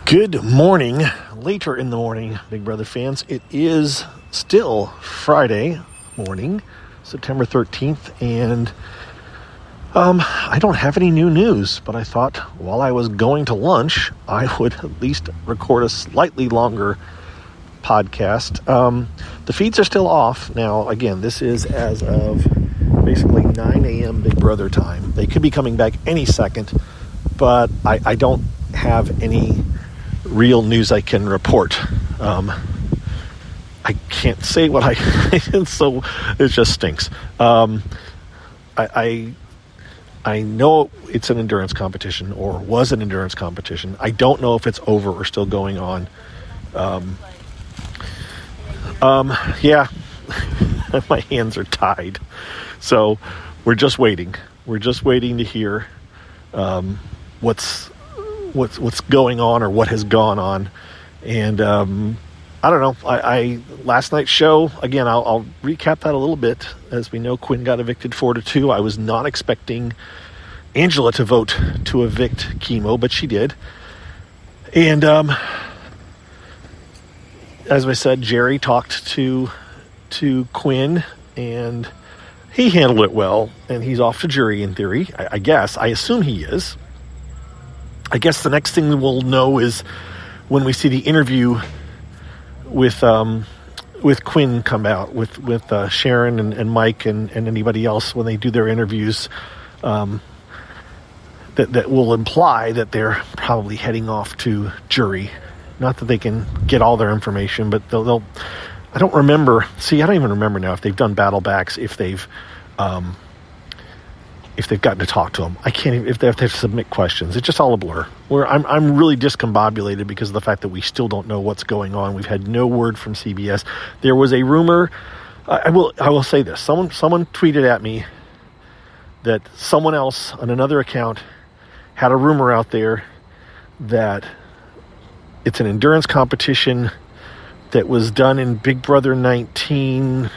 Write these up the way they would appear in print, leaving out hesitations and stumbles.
Good morning. Later in the morning, Big Brother fans. It is still Friday morning, September 13th, and I don't have any new news, but I thought while I was going to lunch, I would at least record a slightly longer podcast. The feeds are still off. Now, again, this is as of basically 9 a.m. Big Brother time. They could be coming back any second, but I don't have any real news I can report. I can't say what so it just stinks. I know it's an endurance competition, or was an endurance competition. I don't know if it's over or still going on. Yeah, my hands are tied. So we're just waiting. We're just waiting to hear what's going on or what has gone on. And I don't know. I last night's show, again, I'll recap that a little bit. As we know, Quinn got evicted 4-2. I was not expecting Angela to vote to evict Chemo, but she did. And as I said, Jerry talked to Quinn, and he handled it well, and he's off to jury in theory. I guess. I assume he is. I guess the next thing we'll know is when we see the interview with Quinn come out, with Sharon and Mike and anybody else when they do their interviews, that will imply that they're probably heading off to jury. Not that they can get all their information, but they'll I don't remember. See, I don't even remember now if they've done battle backs, if they've gotten to talk to them. I can't even, if they have to submit questions. It's just all a blur. I'm really discombobulated because of the fact that we still don't know what's going on. We've had no word from CBS. There was a rumor. I will say this. Someone tweeted at me that someone else on another account had a rumor out there that it's an endurance competition that was done in Big Brother 19,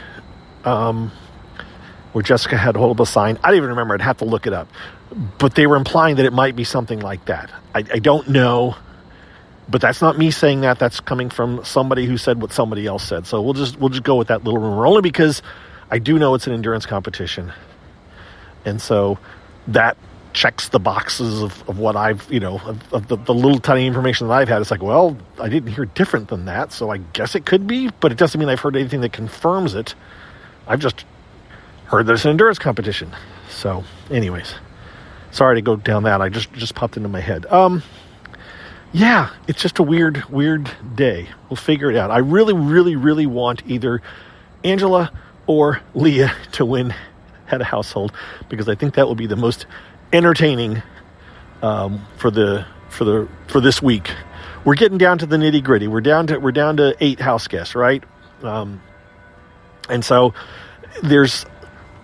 where Jessica had to hold up a sign. I don't even remember. I'd have to look it up. But they were implying that it might be something like that. I don't know. But that's not me saying that. That's coming from somebody who said what somebody else said. So we'll just go with that little rumor. Only because I do know it's an endurance competition. And so that checks the boxes of what I've, of the little tiny information that I've had. It's like, well, I didn't hear different than that. So I guess it could be. But it doesn't mean I've heard anything that confirms it. I've just heard that it's an endurance competition. So anyways, sorry to go down that. I just popped into my head. Yeah, it's just a weird day. We'll figure it out. I really, really, really want either Angela or Leah to win Head of Household, because I think that will be the most entertaining for this week. We're getting down to the nitty gritty. We're down to 8 house guests, right? And so there's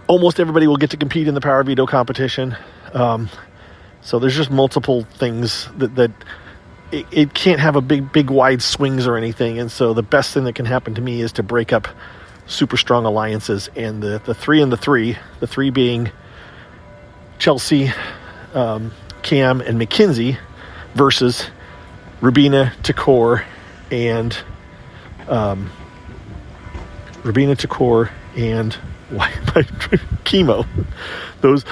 almost everybody will get to compete in the power veto competition. So there's just multiple things that it can't have a big wide swings or anything. And so the best thing that can happen to me is to break up super strong alliances, and the three being Chelsea, Cam, and Mackenzie versus Rubina, Takor, and Chemo. Those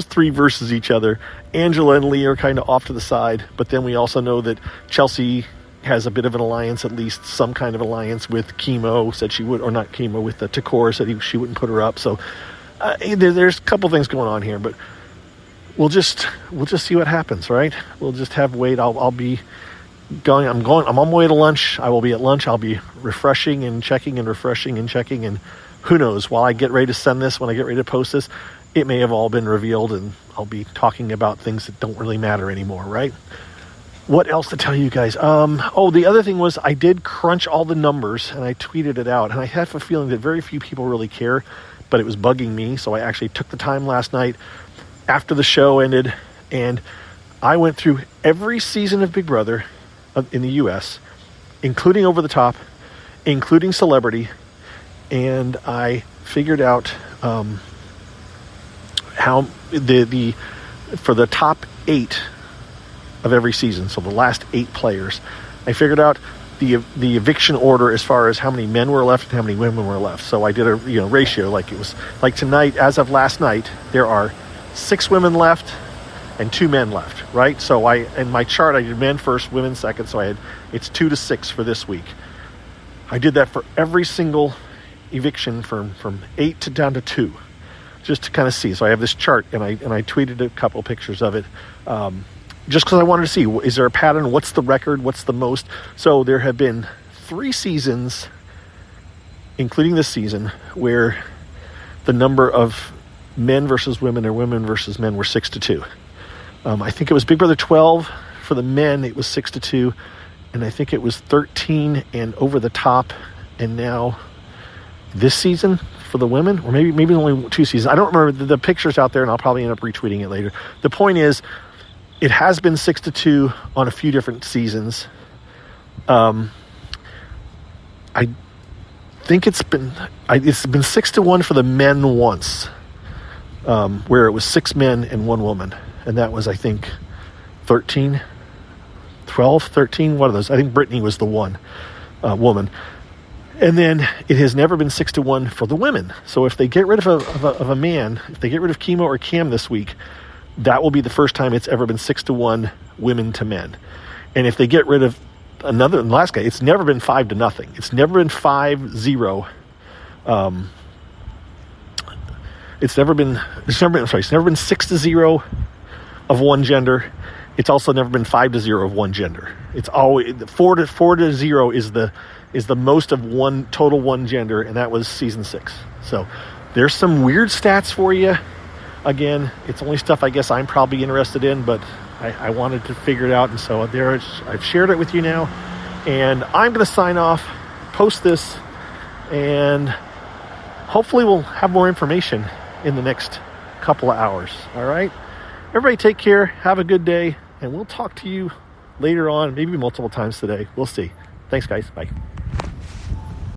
three versus each other. Angela and Lee are kind of off to the side, but then we also know that Chelsea has a bit of an alliance, at least some kind of alliance with Chemo. Said she would, or not Chemo, with the Takor, said she wouldn't put her up. So there's a couple things going on here, but we'll just see what happens, right? We'll just have wait. I'll be going. I'm on my way to lunch. I will be at lunch. I'll be refreshing and checking and refreshing and checking, and who knows, while I get ready to send this, when I get ready to post this, it may have all been revealed, and I'll be talking about things that don't really matter anymore, right? What else to tell you guys? The other thing was I did crunch all the numbers, and I tweeted it out, and I have a feeling that very few people really care, but it was bugging me, so I actually took the time last night after the show ended, and I went through every season of Big Brother in the U.S., including Over the Top, including Celebrity, and I figured out how for the top 8 of every season, so the last 8 players. I figured out the eviction order as far as how many men were left and how many women were left. So I did a ratio, like it was like tonight, as of last night, there are 6 women left and 2 men left, right? So in my chart I did men first, women second, so it's 2 to 6 for this week. I did that for every single eviction from 8 to down to 2, just to kind of see. So I have this chart, and I tweeted a couple pictures of it, just because I wanted to see, is there a pattern? What's the record? What's the most? So there have been 3 seasons, including this season, where the number of men versus women or women versus men were 6 to 2. I think it was Big Brother 12 for the men, it was 6 to 2, and I think it was 13 and over the top, and now this season for the women, or maybe only 2 seasons. I don't remember the pictures out there, and I'll probably end up retweeting it later. The point is, it has been 6 to 2 on a few different seasons. I think it's been 6 to 1 for the men once, where it was 6 men and 1 woman, and that was, I think, 13, one of those. I think Brittany was the one woman. And then it has never been 6 to 1 for the women. So if they get rid of a man, if they get rid of Chemo or Cam this week, that will be the first time it's ever been 6 to 1 women to men. And if they get rid of the last guy, it's never been 5 to nothing. It's never been 5-0. It's never been 6 to 0 of one gender. It's also never been 5 to 0 of one gender. It's always 4 to 0 is the most of one gender, and that was season 6. So there's some weird stats for you. Again, it's only stuff I guess I'm probably interested in, but I wanted to figure it out, and so I've shared it with you now, and I'm going to sign off, post this, and hopefully we'll have more information in the next couple of hours. All right? Everybody take care, have a good day, and we'll talk to you later on, maybe multiple times today. We'll see. Thanks, guys. Bye.